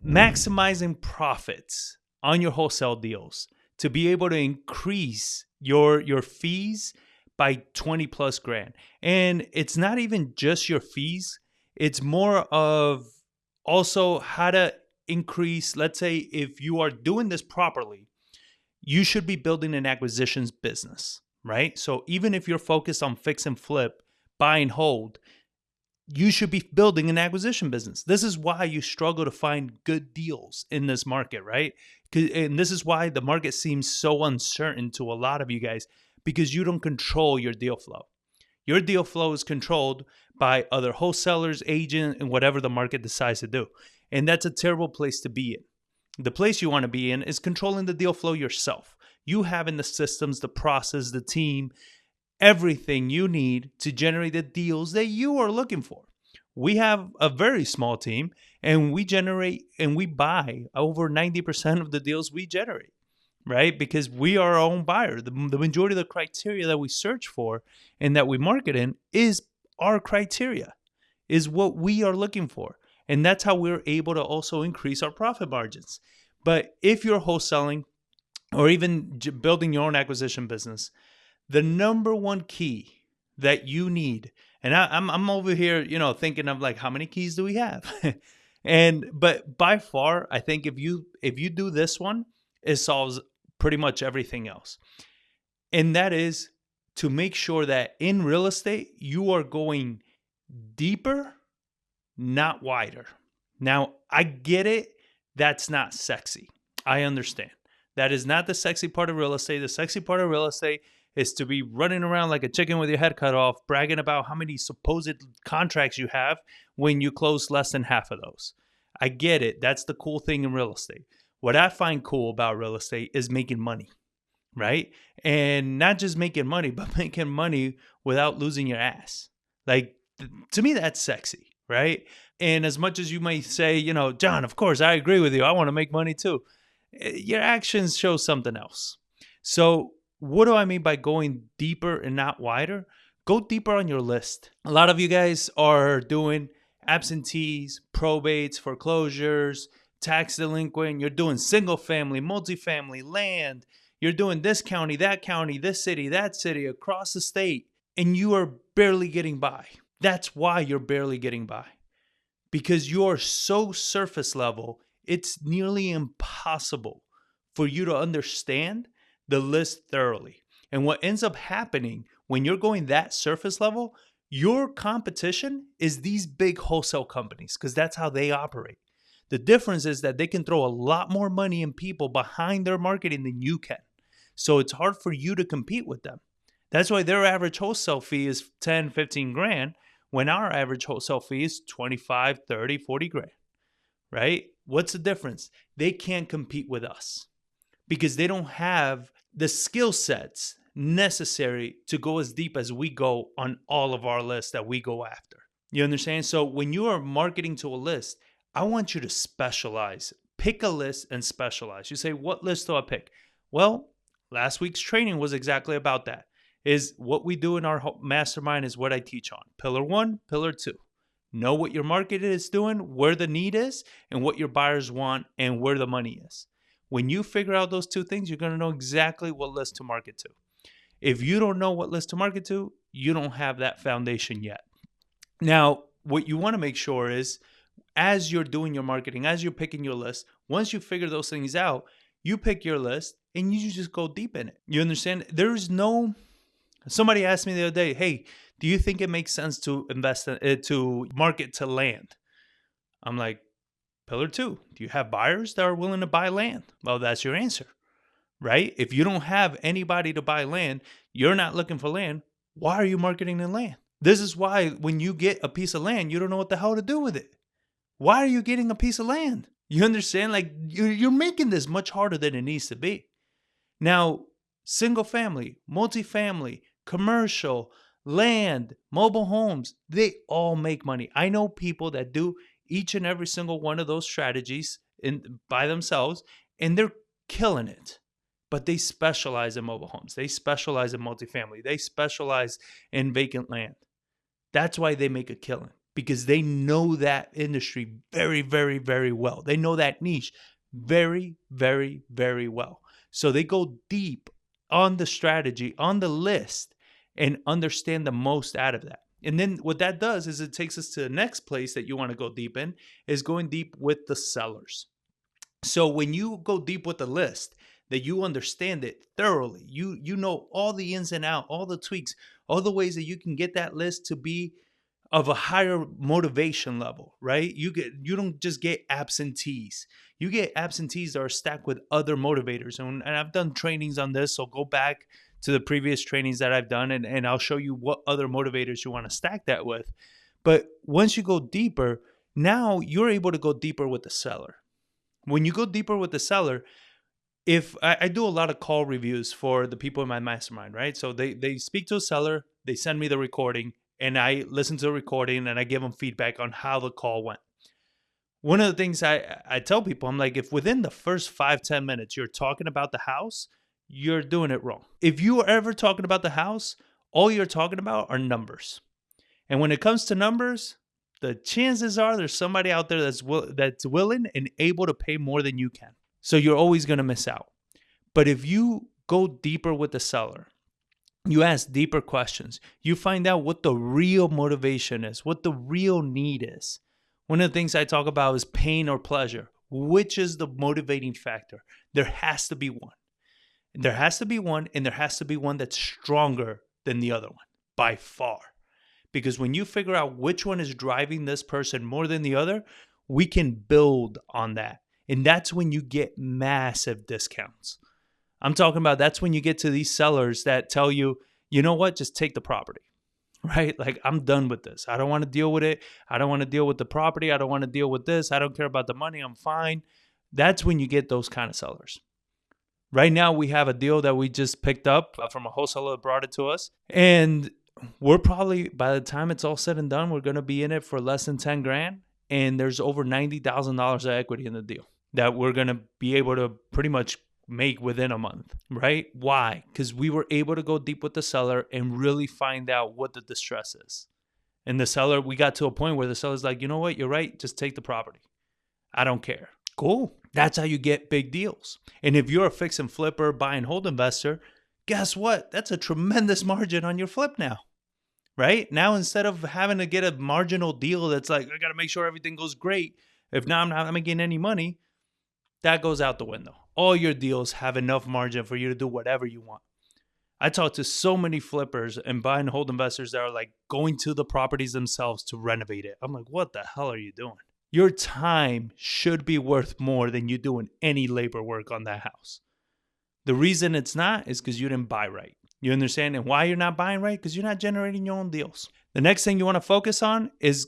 maximizing profits on your wholesale deals to be able to increase your fees by 20 plus grand. And it's not even just your fees. It's more of also how to increase. Let's say if you are doing this properly, you should be building an acquisitions business, right? So even if you're focused on fix and flip, buy and hold, you should be building an acquisition business. This is why you struggle to find good deals in this market, right? And this is why the market seems so uncertain to a lot of you guys, because you don't control your deal flow. Your deal flow is controlled by other wholesalers, agents, and whatever the market decides to do. And that's a terrible place to be in. The place you want to be in is controlling the deal flow yourself. You having the systems, the process, the team, everything you need to generate the deals that you are looking for. We have a very small team, and we generate and we buy over 90% of the deals we generate, right? Because we are our own buyer. The majority of the criteria that we search for and that we market in is our criteria, is what we are looking for. And that's how we're able to also increase our profit margins. But if you're wholesaling or even building your own acquisition business, the number one key that you need, and I'm over here, thinking of like, how many keys do we have? But by far, I think if you do this one, it solves pretty much everything else. And that is to make sure that in real estate, you are going deeper, not wider. Now, I get it. That's not sexy. I understand. That is not the sexy part of real estate. The sexy part of real estate is to be running around like a chicken with your head cut off, bragging about how many supposed contracts you have when you close less than half of those. I get it. That's the cool thing in real estate. What I find cool about real estate is making money, right? And not just making money, but making money without losing your ass. Like, to me, that's sexy, right? And as much as you may say, John, of course, I agree with you. I want to make money too. Your actions show something else. So what do I mean by going deeper and not wider? Go deeper on your list. A lot of you guys are doing absentees, probates, foreclosures, tax delinquent. You're doing single family, multifamily, land. You're doing this county, this city, that city, across the state, and you are barely getting by. That's why you're barely getting by. Because you are so surface level, it's nearly impossible for you to understand the list thoroughly. And what ends up happening when you're going that surface level, your competition is these big wholesale companies, because that's how they operate. The difference is that they can throw a lot more money and people behind their marketing than you can. So it's hard for you to compete with them. That's why their average wholesale fee is 10, 15 grand, when our average wholesale fee is 25, 30, 40 grand, right? What's the difference? They can't compete with us because they don't have the skill sets necessary to go as deep as we go on all of our lists that we go after. You understand? So when you are marketing to a list, I want you to specialize. Pick a list and specialize. You say, what list do I pick? Well, last week's training was exactly about that. Is what we do in our mastermind is what I teach on. Pillar 1, pillar 2. Know what your market is doing, where the need is, and what your buyers want, and where the money is. When you figure out those two things, you're going to know exactly what list to market to. If you don't know what list to market to, you don't have that foundation yet. Now, what you want to make sure is, as you're doing your marketing, as you're picking your list, once you figure those things out, you pick your list and you just go deep in it. You understand? Somebody asked me the other day, hey, do you think it makes sense to invest to market to land? I'm like, pillar 2, do you have buyers that are willing to buy land? Well, that's your answer, right? If you don't have anybody to buy land, you're not looking for land. Why are you marketing the land? This is why when you get a piece of land, you don't know what the hell to do with it. Why are you getting a piece of land? You understand? Like, you're making this much harder than it needs to be. Now, single family, multifamily, commercial, land, mobile homes, they all make money. I know people that do each and every single one of those strategies by themselves, and they're killing it. But they specialize in mobile homes. They specialize in multifamily. They specialize in vacant land. That's why they make a killing, because they know that industry very, very, very well. They know that niche very, very, very well. So they go deep on the strategy, on the list, and understand the most out of that. And then what that does is it takes us to the next place that you want to go deep in, is going deep with the sellers. So when you go deep with the list, that you understand it thoroughly, you know all the ins and outs, all the tweaks, all the ways that you can get that list to be of a higher motivation level, right? You don't just get absentees. You get absentees that are stacked with other motivators. And I've done trainings on this, so go back to the previous trainings that I've done, and I'll show you what other motivators you want to stack that with. But once you go deeper, now you're able to go deeper with the seller. When you go deeper with the seller, if I do a lot of call reviews for the people in my mastermind, right? So they speak to a seller, they send me the recording, and I listen to the recording and I give them feedback on how the call went. One of the things I tell people, I'm like, if within the first 5-10 minutes you're talking about the house, you're doing it wrong. If you are ever talking about the house, all you're talking about are numbers. And when it comes to numbers, the chances are there's somebody out there that's willing and able to pay more than you can. So you're always going to miss out. But if you go deeper with the seller, you ask deeper questions, you find out what the real motivation is, what the real need is. One of the things I talk about is pain or pleasure. Which is the motivating factor? There has to be one. There has to be one, and there has to be one that's stronger than the other one by far. Because when you figure out which one is driving this person more than the other, we can build on that. And that's when you get massive discounts. I'm talking about that's when you get to these sellers that tell you, you know what, just take the property, right? Like, I'm done with this. I don't want to deal with it. I don't want to deal with the property. I don't want to deal with this. I don't care about the money. I'm fine. That's when you get those kind of sellers. Right now, we have a deal that we just picked up from a wholesaler that brought it to us. And we're probably, by the time it's all said and done, we're going to be in it for less than 10 grand. And there's over $90,000 of equity in the deal that we're going to be able to pretty much make within a month, right? Why? Because we were able to go deep with the seller and really find out what the distress is. And the seller, we got to a point where the seller's like, you know what? You're right. Just take the property. I don't care. Cool. That's how you get big deals. And if you're a fix and flipper, buy and hold investor, guess what? That's a tremendous margin on your flip now, right? Now, instead of having to get a marginal deal that's like, I got to make sure everything goes great. If not, I'm not making any money. That goes out the window. All your deals have enough margin for you to do whatever you want. I talk to so many flippers and buy and hold investors that are like going to the properties themselves to renovate it. I'm like, what the hell are you doing? Your time should be worth more than you doing any labor work on that house. The reason it's not is because you didn't buy right. You understand? And why you're not buying right? Because you're not generating your own deals. The next thing you want to focus on is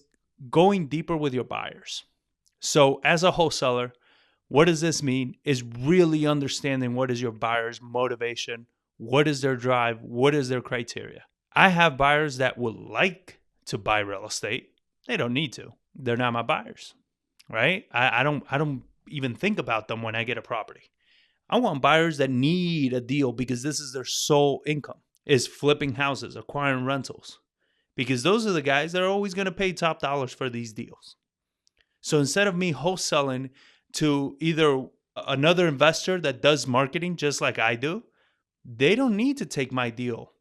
going deeper with your buyers. So as a wholesaler, what does this mean? Is really understanding what is your buyer's motivation, what is their drive, what is their criteria. I have buyers that would like to buy real estate. They don't need to. They're not my buyers, right? I don't even think about them when I get a property. I want buyers that need a deal because this is their sole income, is flipping houses, acquiring rentals, because those are the guys that are always going to pay top dollars for these deals. So instead of me wholesaling to either another investor that does marketing just like I do, they don't need to take my deal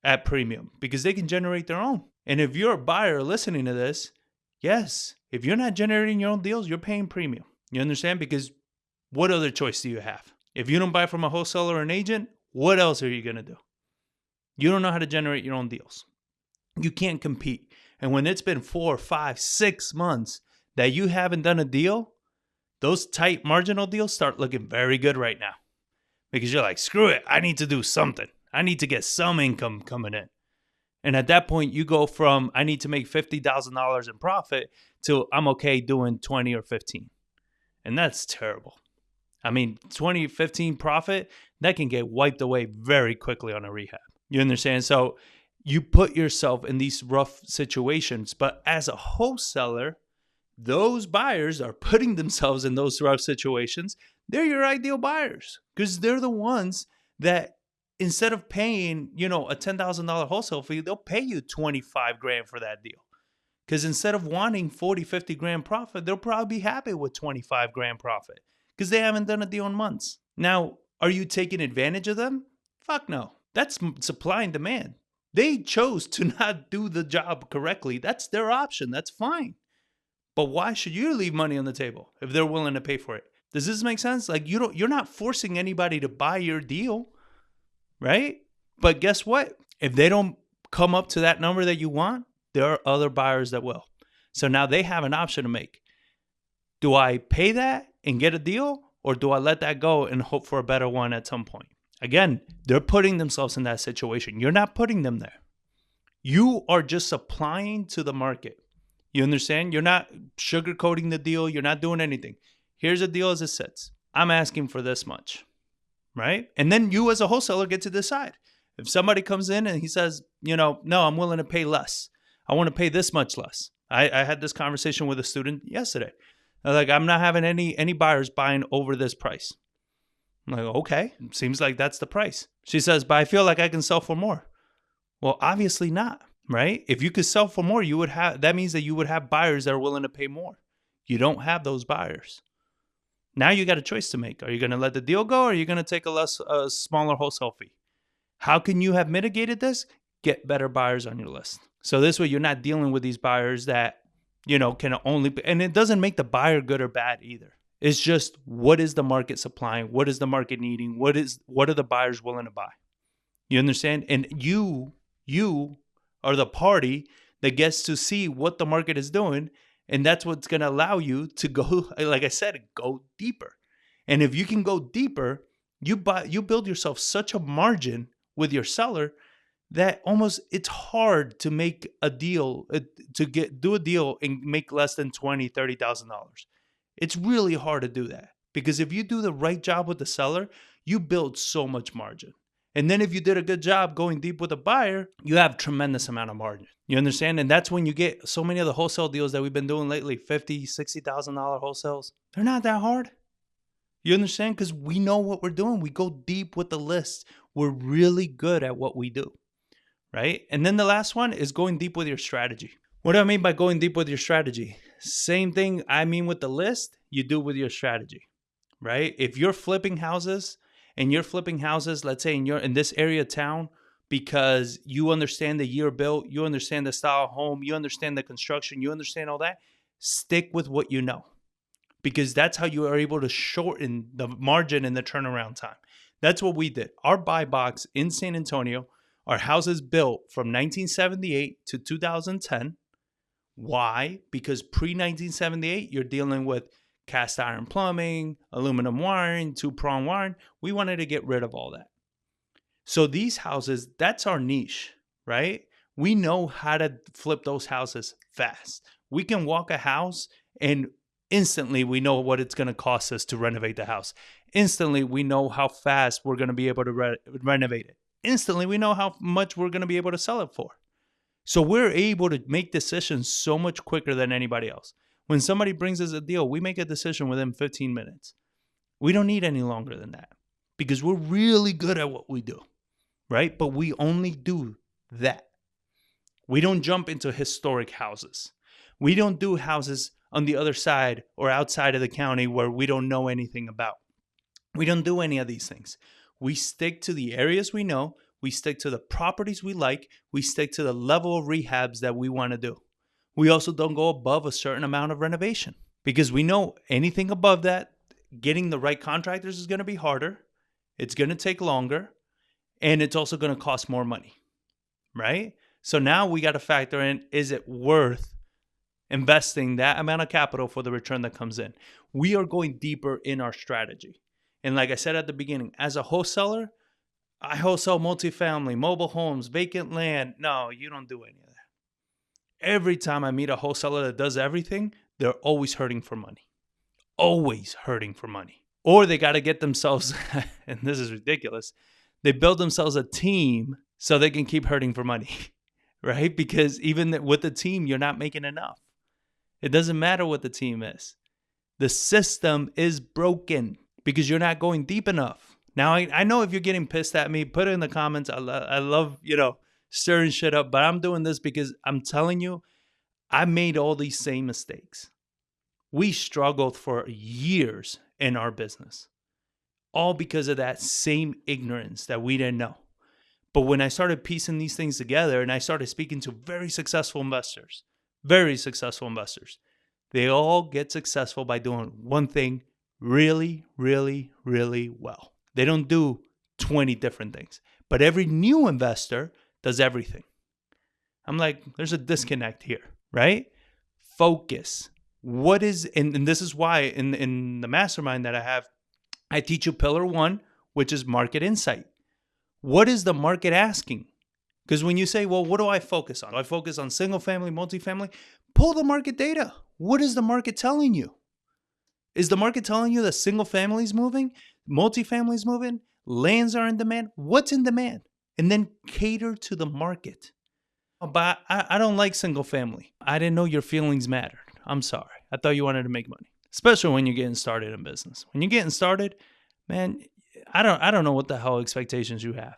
at premium because they can generate their own. And if you're a buyer listening to this, yes, if you're not generating your own deals, you're paying premium. You understand? Because what other choice do you have? If you don't buy from a wholesaler or an agent, what else are you going to do? You don't know how to generate your own deals. You can't compete. And when it's been 4, 5, 6 months that you haven't done a deal, those tight marginal deals start looking very good right now. Because you're like, screw it, I need to do something. I need to get some income coming in. And at that point, you go from, I need to make $50,000 in profit to I'm okay doing 20 or 15. And that's terrible. I mean, 20, 15 profit, that can get wiped away very quickly on a rehab. You understand? So you put yourself in these rough situations. But as a wholesaler, those buyers are putting themselves in those rough situations. They're your ideal buyers because they're the ones that instead of paying, a $10,000 wholesale fee, they'll pay you 25 grand for that deal Because instead of wanting 40, 50 grand profit, they'll probably be happy with 25 grand profit because they haven't done a deal in months. Now, are you taking advantage of them? Fuck no. That's supply and demand. They chose to not do the job correctly. That's their option. That's fine. But why should you leave money on the table if they're willing to pay for it? Does this make sense? Like you're not forcing anybody to buy your deal, right? But guess what? If they don't come up to that number that you want, there are other buyers that will. So now they have an option to make. Do I pay that and get a deal, or do I let that go and hope for a better one at some point? Again, they're putting themselves in that situation. You're not putting them there. You are just supplying to the market. You understand? You're not sugarcoating the deal. You're not doing anything. Here's a deal as it sits. I'm asking for this much, right? And then you as a wholesaler get to decide. If somebody comes in and he says, no, I'm willing to pay less. I want to pay this much less. I had this conversation with a student yesterday. Like, I'm not having any buyers buying over this price. I'm like, okay, seems like that's the price. She says, but I feel like I can sell for more. Well, obviously not, right? If you could sell for more, that means that you would have buyers that are willing to pay more. You don't have those buyers. Now you got a choice to make. Are you going to let the deal go, or are you going to take a smaller wholesale fee? How can you have mitigated this? Get better buyers on your list. So this way you're not dealing with these buyers that, can only, and it doesn't make the buyer good or bad either. It's just, what is the market supplying? What is the market needing? What are the buyers willing to buy? You understand? And you are the party that gets to see what the market is doing. And that's what's going to allow you to go, like I said, go deeper. And if you can go deeper, you build yourself such a margin with your seller that almost it's hard to make a deal, do a deal and make less than $20,000, $30,000. It's really hard to do that, because if you do the right job with the seller, you build so much margin. And then if you did a good job going deep with a buyer, you have tremendous amount of margin. You understand? And that's when you get so many of the wholesale deals that we've been doing lately, $50,000, $60,000 wholesales. They're not that hard. You understand? Because we know what we're doing. We go deep with the list. We're really good at what we do, right? And then the last one is going deep with your strategy. What do I mean by going deep with your strategy? Same thing I mean with the list, you do with your strategy, right? If you're flipping houses, let's say in this area of town, because you understand the year built, you understand the style of home, you understand the construction, you understand all that, stick with what you know, because that's how you are able to shorten the margin and the turnaround time. That's what we did. Our buy box in San Antonio, our houses built from 1978 to 2010. Why? Because pre-1978, you're dealing with cast iron plumbing, aluminum wiring, two-prong wiring. We wanted to get rid of all that. So these houses, that's our niche, right? We know how to flip those houses fast. We can walk a house and instantly we know what it's going to cost us to renovate the house. Instantly, we know how fast we're going to be able to renovate it. Instantly, we know how much we're going to be able to sell it for. So we're able to make decisions so much quicker than anybody else. When somebody brings us a deal, we make a decision within 15 minutes. We don't need any longer than that, because we're really good at what we do, right? But we only do that. We don't jump into historic houses. We don't do houses on the other side or outside of the county where we don't know anything about. We don't do any of these things. We stick to the areas we know. We stick to the properties we like. We stick to the level of rehabs that we want to do. We also don't go above a certain amount of renovation, because we know anything above that, getting the right contractors is going to be harder. It's going to take longer, and it's also going to cost more money, right? So now we got to factor in, is it worth investing that amount of capital for the return that comes in? We are going deeper in our strategy. And like I said at the beginning, as a wholesaler, I wholesale multifamily, mobile homes, vacant land. No, you don't do any of that. Every time I meet a wholesaler that does everything, they're always hurting for money. Always hurting for money. Or they got to get themselves, and this is ridiculous, they build themselves a team so they can keep hurting for money, right? Because even with the team, you're not making enough. It doesn't matter what the team is. The system is broken because you're not going deep enough. Now, I know if you're getting pissed at me, put it in the comments. I love, stirring shit up, but I'm doing this because I'm telling you, I made all these same mistakes. We struggled for years in our business, all because of that same ignorance that we didn't know. But when I started piecing these things together and I started speaking to very successful investors, they all get successful by doing one thing really, really, really well. They don't do 20 different things, but every new investor does everything. I'm like, there's a disconnect here, right? Focus. What is, and this is why in the mastermind that I have, I teach you pillar 1, which is market insight. What is the market asking? Because when you say, well, what do I focus on? Do I focus on single family, multifamily? Pull the market data. What is the market telling you? Is the market telling you that single family is moving, multifamily is moving, lands are in demand? What's in demand? And then cater to the market. But I don't like single family. I didn't know your feelings mattered. I'm sorry. I thought you wanted to make money, especially when you're getting started in business. When you're getting started, man, I don't know what the hell expectations you have.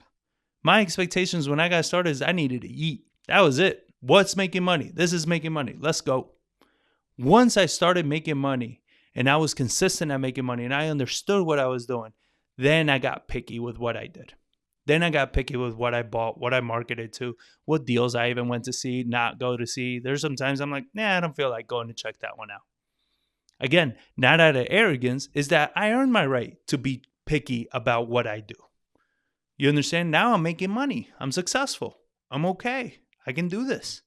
My expectations when I got started is I needed to eat. That was it. What's making money? This is making money. Let's go. Once I started making money and I was consistent at making money and I understood what I was doing, then I got picky with what I did. Then I got picky with what I bought, what I marketed to, what deals I even went to see, not go to see. There's sometimes I'm like, nah, I don't feel like going to check that one out. Again, not out of arrogance, is that I earned my right to be picky about what I do. You understand? Now I'm making money. I'm successful. I'm okay. I can do this.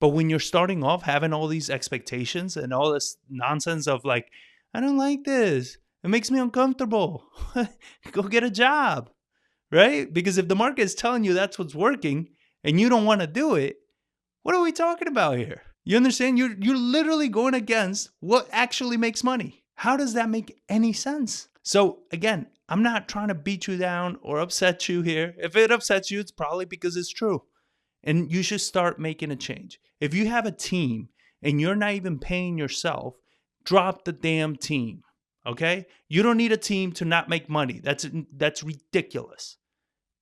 But when you're starting off having all these expectations and all this nonsense of like, I don't like this. It makes me uncomfortable. Go get a job. Right? Because if the market is telling you that's what's working and you don't want to do it, what are we talking about here? You understand? You're literally going against what actually makes money. How does that make any sense? So again, I'm not trying to beat you down or upset you here. If it upsets you, it's probably because it's true. And you should start making a change. If you have a team and you're not even paying yourself, drop the damn team. Okay? You don't need a team to not make money. That's ridiculous.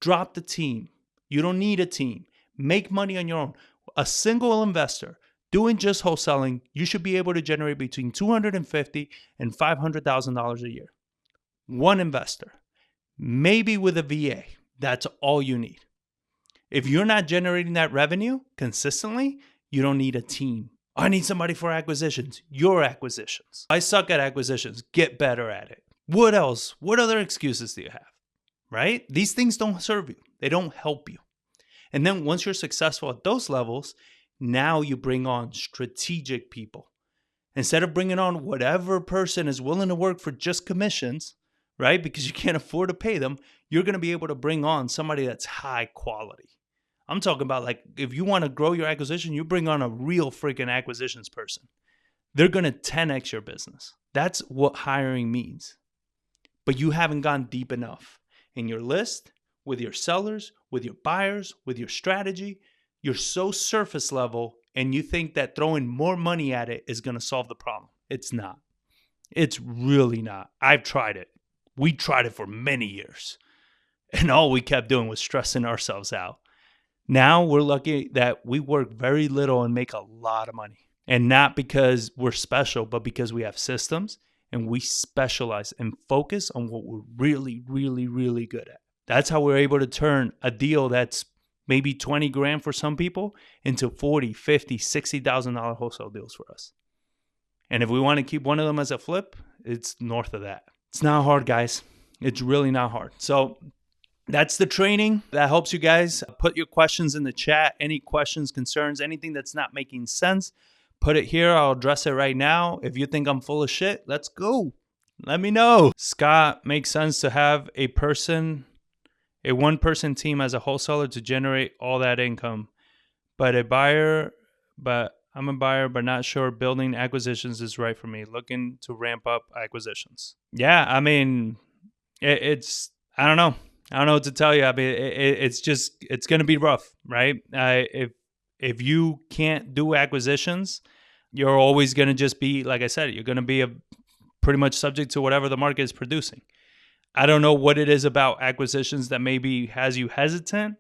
Drop the team. You don't need a team. Make money on your own. A single investor doing just wholesaling, you should be able to generate between $250,000 and $500,000 a year. One investor, maybe with a VA. That's all you need. If you're not generating that revenue consistently, you don't need a team. I need somebody for acquisitions. Your acquisitions. I suck at acquisitions. Get better at it. What else? What other excuses do you have? Right? These things don't serve you. They don't help you. And then once you're successful at those levels, now you bring on strategic people. Instead of bringing on whatever person is willing to work for just commissions, right? Because you can't afford to pay them, you're going to be able to bring on somebody that's high quality. I'm talking about like if you want to grow your acquisition, you bring on a real freaking acquisitions person. They're going to 10x your business. That's what hiring means. But you haven't gone deep enough in your list, with your sellers, with your buyers, with your strategy. You're so surface level and you think that throwing more money at it is going to solve the problem. It's not. It's really not. I've tried it. We tried it for many years. And all we kept doing was stressing ourselves out. Now we're lucky that we work very little and make a lot of money. And not because we're special, but because we have systems and we specialize and focus on what we're really, really, really good at. That's how we're able to turn a deal that's maybe 20 grand for some people into 40, 50, $60,000 wholesale deals for us. And if we want to keep one of them as a flip, it's north of that. It's not hard, guys. It's really not hard. So that's the training that helps you guys. Put your questions in the chat. Any questions, concerns, anything that's not making sense, put it here. I'll address it right now. If you think I'm full of shit, let's go. Let me know. Scott, makes sense to have a one-person team as a wholesaler to generate all that income. But I'm a buyer, but not sure building acquisitions is right for me. Looking to ramp up acquisitions. Yeah, I mean, it's I don't know. I don't know what to tell you. I mean, it's going to be rough, right? If you can't do acquisitions, you're always going to just be, like I said, you're going to be pretty much subject to whatever the market is producing. I don't know what it is about acquisitions that maybe has you hesitant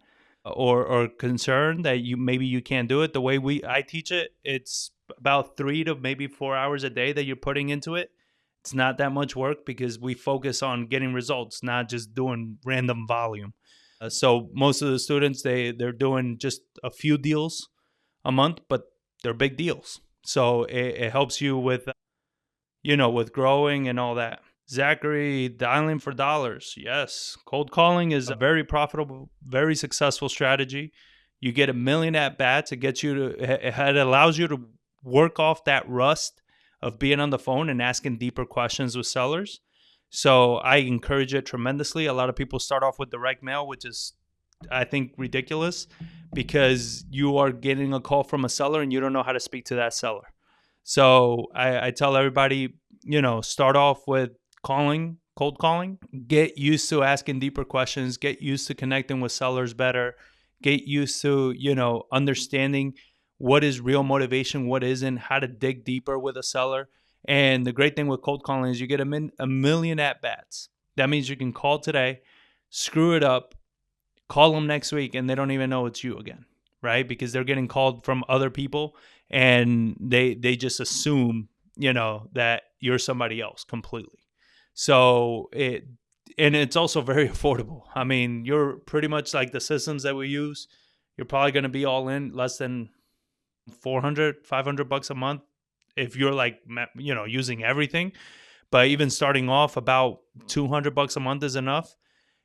or concerned that maybe you can't do it the way I teach it, it's about 3 to maybe 4 hours a day that you're putting into it. It's not that much work because we focus on getting results, not just doing random volume. So most of the students, they're doing just a few deals a month, but they're big deals. So it helps you with, with growing and all that. Zachary, dialing for dollars. Yes. Cold calling is a very profitable, very successful strategy. You get 1 million at bats. It allows you to work off that rust of being on the phone and asking deeper questions with sellers. So I encourage it tremendously. A lot of people start off with direct mail, which is, I think, ridiculous because you are getting a call from a seller and you don't know how to speak to that seller. So I tell everybody, start off with cold calling, get used to asking deeper questions, get used to connecting with sellers better, get used to, understanding what is real motivation, what isn't, how to dig deeper with a seller. And the great thing with cold calling is you get 1 million at bats. That means you can call today, screw it up, call them next week, and they don't even know it's you again, right? Because they're getting called from other people and they just assume, that you're somebody else completely. So it's also very affordable. I mean, you're pretty much like the systems that we use. You're probably going to be all in less than $400-$500 a month if you're like, using everything. But even starting off, about $200 a month is enough.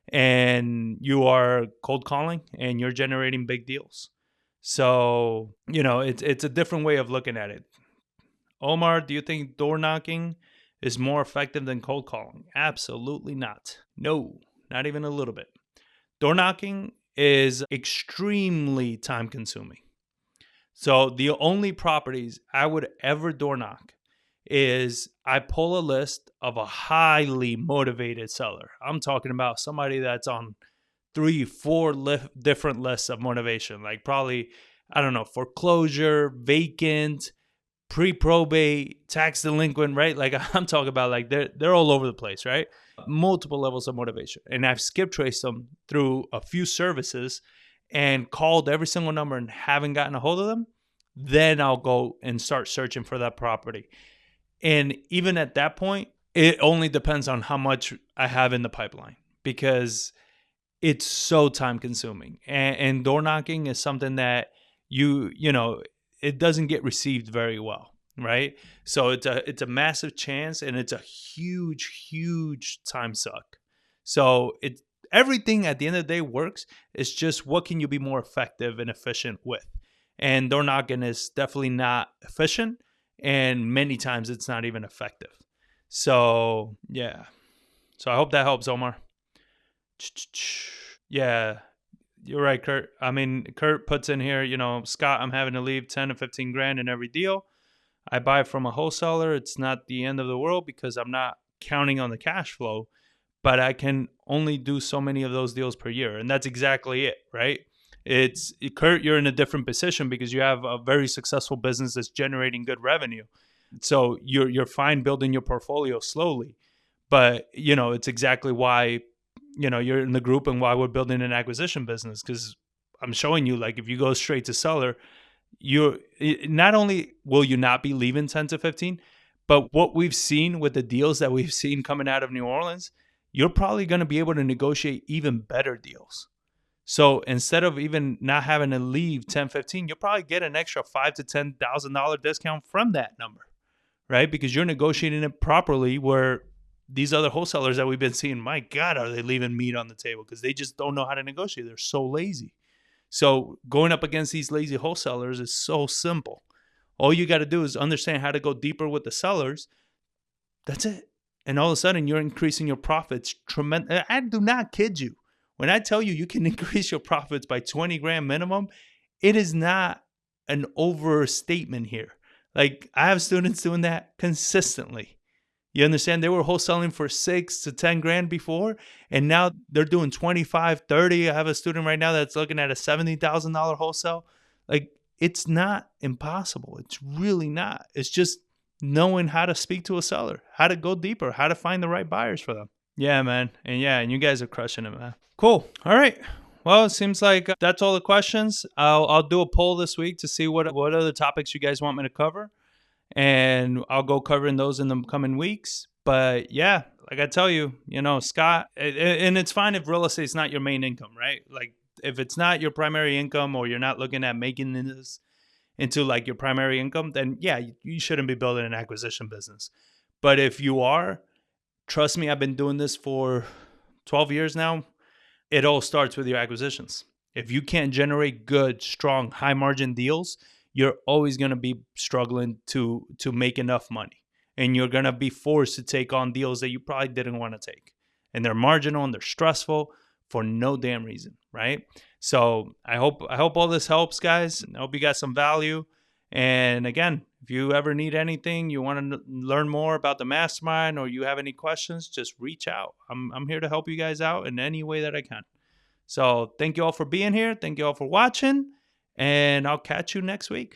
And you are cold calling and you're generating big deals. So, it's a different way of looking at it. Omar, do you think door knocking is more effective than cold calling? Absolutely not. No, not even a little bit. Door knocking is extremely time consuming. So the only properties I would ever door knock is I pull a list of a highly motivated seller. I'm talking about somebody that's on 3-4 different lists of motivation, like probably, I don't know, foreclosure, vacant, pre-probate, tax delinquent, right? Like I'm talking about, like they're all over the place, right? Multiple levels of motivation. And I've skip traced them through a few services and called every single number and haven't gotten a hold of them. Then I'll go and start searching for that property. And even at that point, it only depends on how much I have in the pipeline because it's so time consuming. And door knocking is something that it doesn't get received very well, right? So it's a massive chance and it's a huge time suck. So everything at the end of the day works. It's just what can you be more effective and efficient with? And door knocking is definitely not efficient. And many times it's not even effective. So, yeah. So I hope that helps, Omar. Yeah, you're right, Kurt. I mean, Kurt puts in here, Scott, I'm having to leave 10 to 15 grand in every deal. I buy from a wholesaler. It's not the end of the world because I'm not counting on the cash flow, but I can only do so many of those deals per year. And that's exactly it, right? Kurt, you're in a different position because you have a very successful business that's generating good revenue. So you're fine building your portfolio slowly, but it's exactly why, you're in the group and why we're building an acquisition business. Cause I'm showing you, like, if you go straight to seller, not only will you not be leaving 10 to 15, but what we've seen with the deals that we've seen coming out of New Orleans, you're probably going to be able to negotiate even better deals. So instead of even not having to leave 10, 15, you'll probably get an extra $5,000 to $10,000 discount from that number, right? Because you're negotiating it properly, where these other wholesalers that we've been seeing, my God, are they leaving meat on the table because they just don't know how to negotiate. They're so lazy. So going up against these lazy wholesalers is so simple. All you got to do is understand how to go deeper with the sellers. That's it. And all of a sudden, you're increasing your profits tremendously. I do not kid you. When I tell you can increase your profits by 20 grand minimum, it is not an overstatement here. Like, I have students doing that consistently. You understand? They were wholesaling for 6 to 10 grand before, and now they're doing 25, 30. I have a student right now that's looking at a $70,000 wholesale. Like, it's not impossible. It's really not. It's just knowing how to speak to a seller, how to go deeper, how to find the right buyers for them. Yeah, man. And you guys are crushing it, man. Cool. All right. Well, it seems like that's all the questions. I'll do a poll this week to see what other topics you guys want me to cover, and I'll go covering those in the coming weeks. But yeah, like I tell you, Scott, and it's fine if real estate's not your main income, right? Like if it's not your primary income, or you're not looking at making this into like your primary income, then yeah, you shouldn't be building an acquisition business. But if you are, trust me, I've been doing this for 12 years now. It all starts with your acquisitions. If you can't generate good, strong, high margin deals, you're always going to be struggling to make enough money. And you're going to be forced to take on deals that you probably didn't want to take. And they're marginal and they're stressful for no damn reason, right? So I hope all this helps, guys. I hope you got some value. And again, if you ever need anything, you want to learn more about the mastermind, or you have any questions, just reach out. I'm here to help you guys out in any way that I can. So thank you all for being here. Thank you all for watching. And I'll catch you next week.